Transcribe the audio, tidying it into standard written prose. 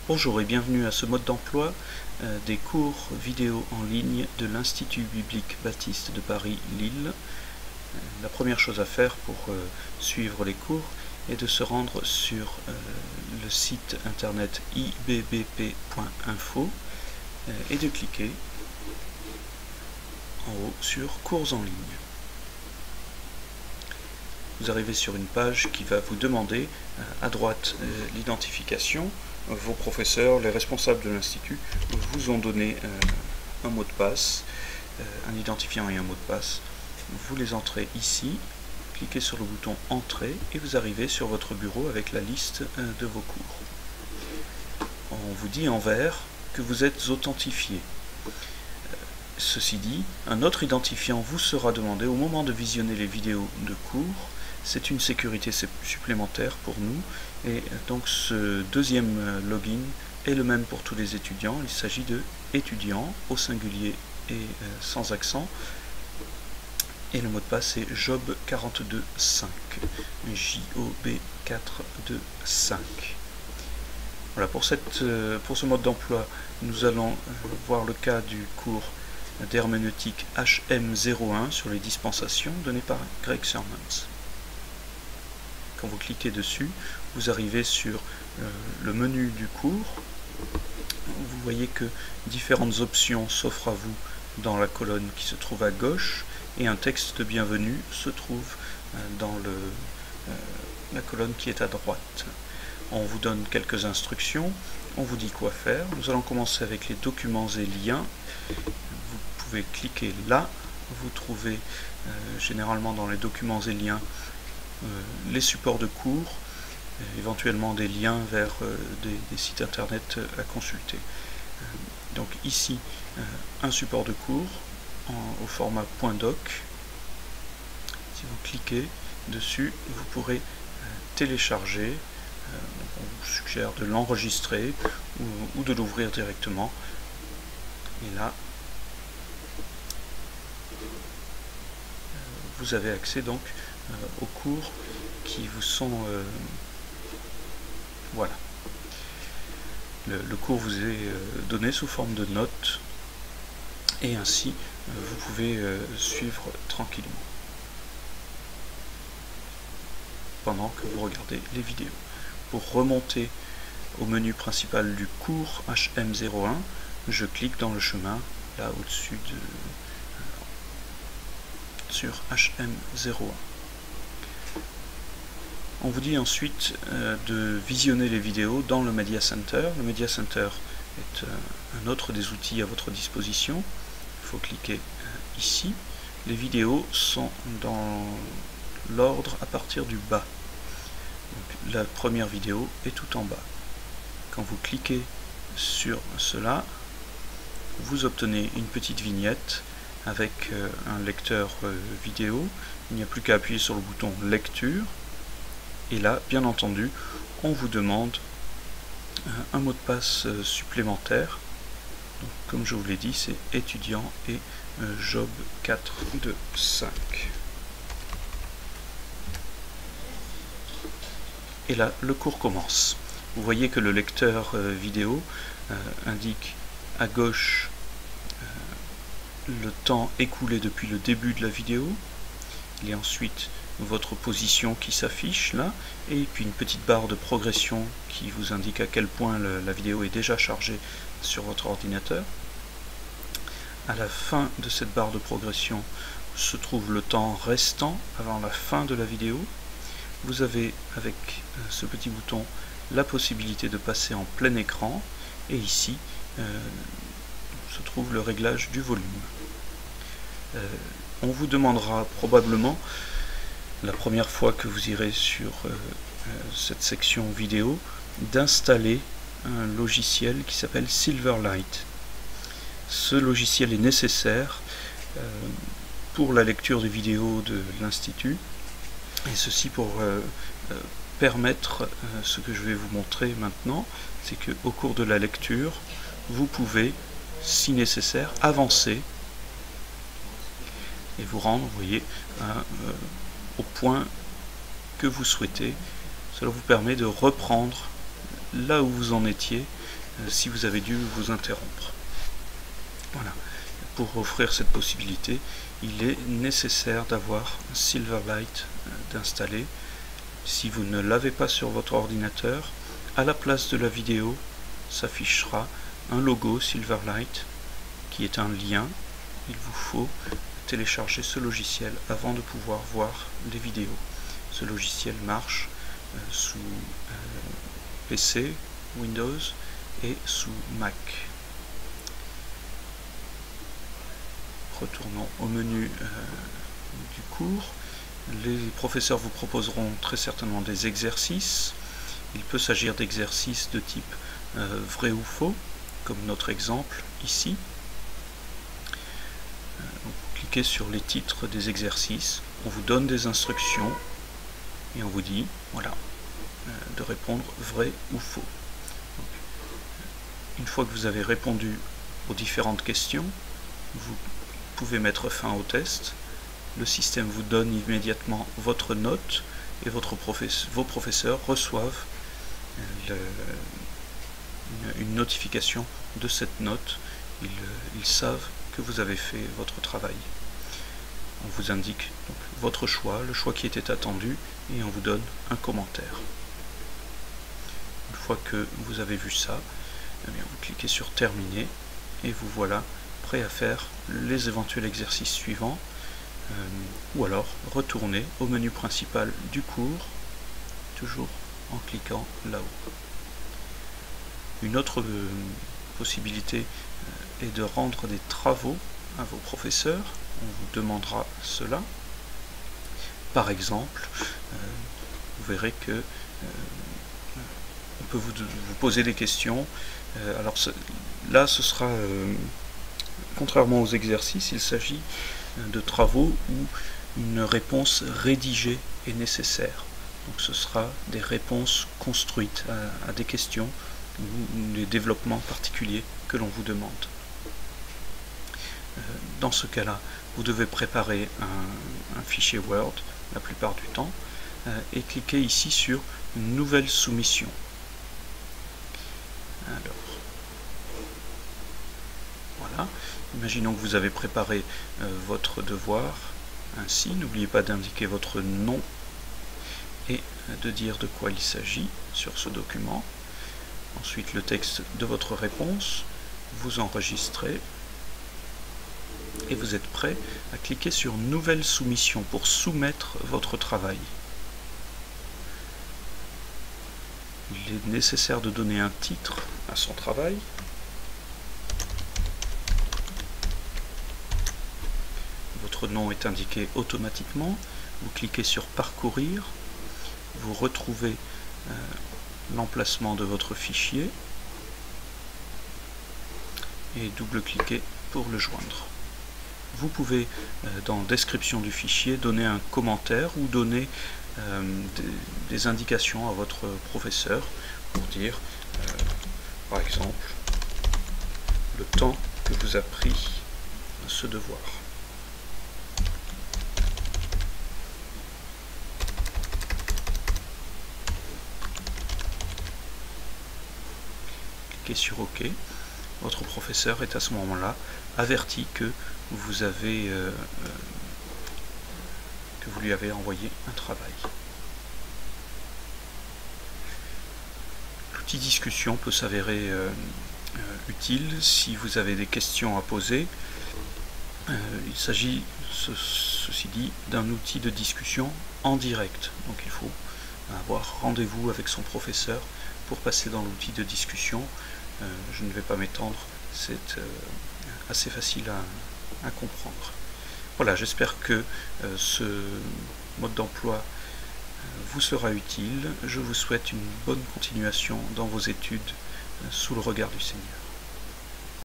Bonjour et bienvenue à ce mode d'emploi des cours vidéo en ligne de l'Institut biblique baptiste de Paris-Lille. La première chose à faire pour suivre les cours est de se rendre sur le site internet ibbp.info et de cliquer en haut sur cours en ligne. Vous arrivez sur une page qui va vous demander à droite l'identification. Vos professeurs, les responsables de l'Institut vous ont donné un mot de passe, un identifiant et un mot de passe. Vous les entrez ici, cliquez sur le bouton Entrée et vous arrivez sur votre bureau avec la liste de vos cours. On vous dit en vert que vous êtes authentifié. Ceci dit, un autre identifiant vous sera demandé au moment de visionner les vidéos de cours. C'est une sécurité supplémentaire pour nous et donc ce deuxième login est le même pour tous les étudiants. Il s'agit de étudiant au singulier et sans accent et le mot de passe est job425, JOB425. Voilà, pour ce mode d'emploi, nous allons voir le cas du cours d'herméneutique HM01 sur les dispensations donné par Greg Sermons. Quand vous cliquez dessus, vous arrivez sur le menu du cours. Vous voyez que différentes options s'offrent à vous dans la colonne qui se trouve à gauche et un texte de bienvenue se trouve dans la colonne qui est à droite. On vous donne quelques instructions, on vous dit quoi faire. Nous allons commencer avec les documents et liens. Vous pouvez cliquer là, vous trouvez généralement dans les documents et liens les supports de cours, éventuellement des liens vers des sites internet à consulter. Donc ici, un support de cours au format .doc. Si vous cliquez dessus, vous pourrez télécharger. On vous suggère de l'enregistrer ou de l'ouvrir directement. Et là, vous avez accès donc aux cours qui vous sont voilà. Le cours vous est donné sous forme de notes et ainsi vous pouvez suivre tranquillement pendant que vous regardez les vidéos. Pour remonter au menu principal du cours HM01, je clique dans le chemin là au-dessus sur HM01. On vous dit ensuite de visionner les vidéos dans le Media Center. Le Media Center est un autre des outils à votre disposition. Il faut cliquer ici. Les vidéos sont dans l'ordre à partir du bas. Donc, la première vidéo est tout en bas. Quand vous cliquez sur cela, vous obtenez une petite vignette avec un lecteur vidéo. Il n'y a plus qu'à appuyer sur le bouton lecture. Et là, bien entendu, on vous demande un mot de passe supplémentaire. Donc, comme je vous l'ai dit, c'est étudiant et job425. Et là, le cours commence. Vous voyez que le lecteur vidéo indique à gauche le temps écoulé depuis le début de la vidéo. Il y a ensuite votre position qui s'affiche là, et puis une petite barre de progression qui vous indique à quel point la vidéo est déjà chargée sur votre ordinateur. À la fin de cette barre de progression se trouve le temps restant avant la fin de la vidéo. Vous avez avec ce petit bouton la possibilité de passer en plein écran, et ici se trouve le réglage du volume. On vous demandera probablement la première fois que vous irez sur cette section vidéo d'installer un logiciel qui s'appelle Silverlight. Ce logiciel est nécessaire pour la lecture des vidéos de l'Institut, et ceci pour permettre ce que je vais vous montrer maintenant, c'est qu'au cours de la lecture, vous pouvez, si nécessaire, avancer et vous rendre, vous voyez, au point que vous souhaitez. Cela vous permet de reprendre là où vous en étiez si vous avez dû vous interrompre. Voilà. Pour offrir cette possibilité, il est nécessaire d'avoir Silverlight d'installer. Si vous ne l'avez pas sur votre ordinateur, à la place de la vidéo s'affichera un logo Silverlight qui est un lien. Il vous faut télécharger ce logiciel avant de pouvoir voir les vidéos. Ce logiciel marche sous PC, Windows et sous Mac. Retournons au menu du cours. Les professeurs vous proposeront très certainement des exercices. Il peut s'agir d'exercices de type vrai ou faux, comme notre exemple ici. Vous cliquez sur les titres des exercices, on vous donne des instructions et on vous dit, voilà, de répondre vrai ou faux. Donc, une fois que vous avez répondu aux différentes questions, vous pouvez mettre fin au test. Le système vous donne immédiatement votre note et vos professeurs reçoivent une notification de cette note. Ils savent que vous avez fait votre travail. On vous indique donc votre choix, le choix qui était attendu, et on vous donne un commentaire. Une fois que vous avez vu ça, eh bien, vous cliquez sur terminer et vous voilà prêt à faire les éventuels exercices suivants, ou alors retourner au menu principal du cours, toujours en cliquant là-haut. Une autre possibilité est de rendre des travaux à vos professeurs. On vous demandera cela. Par exemple, vous verrez que on peut vous poser des questions. Alors là, ce sera, contrairement aux exercices, il s'agit de travaux où une réponse rédigée est nécessaire. Donc ce sera des réponses construites à des questions ou des développements particuliers que l'on vous demande. Dans ce cas-là, vous devez préparer un fichier Word la plupart du temps et cliquer ici sur une nouvelle soumission. Alors, voilà. Imaginons que vous avez préparé votre devoir ainsi. N'oubliez pas d'indiquer votre nom et de dire de quoi il s'agit sur ce document. Ensuite, le texte de votre réponse, vous enregistrez et vous êtes prêt à cliquer sur Nouvelle soumission pour soumettre votre travail. Il est nécessaire de donner un titre à son travail. Votre nom est indiqué automatiquement. Vous cliquez sur Parcourir. Vous retrouvez l'emplacement de votre fichier et double-cliquez pour le joindre. Vous pouvez, dans description du fichier, donner un commentaire ou donner des indications à votre professeur pour dire, par exemple, le temps que vous a pris ce devoir. Cliquez sur OK. Votre professeur est à ce moment-là averti que vous lui avez envoyé un travail. L'outil discussion peut s'avérer utile si vous avez des questions à poser. Il s'agit, ceci dit, d'un outil de discussion en direct. Donc il faut avoir rendez-vous avec son professeur pour passer dans l'outil de discussion. Je ne vais pas m'étendre, c'est assez facile à comprendre. Voilà, j'espère que ce mode d'emploi vous sera utile. Je vous souhaite une bonne continuation dans vos études sous le regard du Seigneur.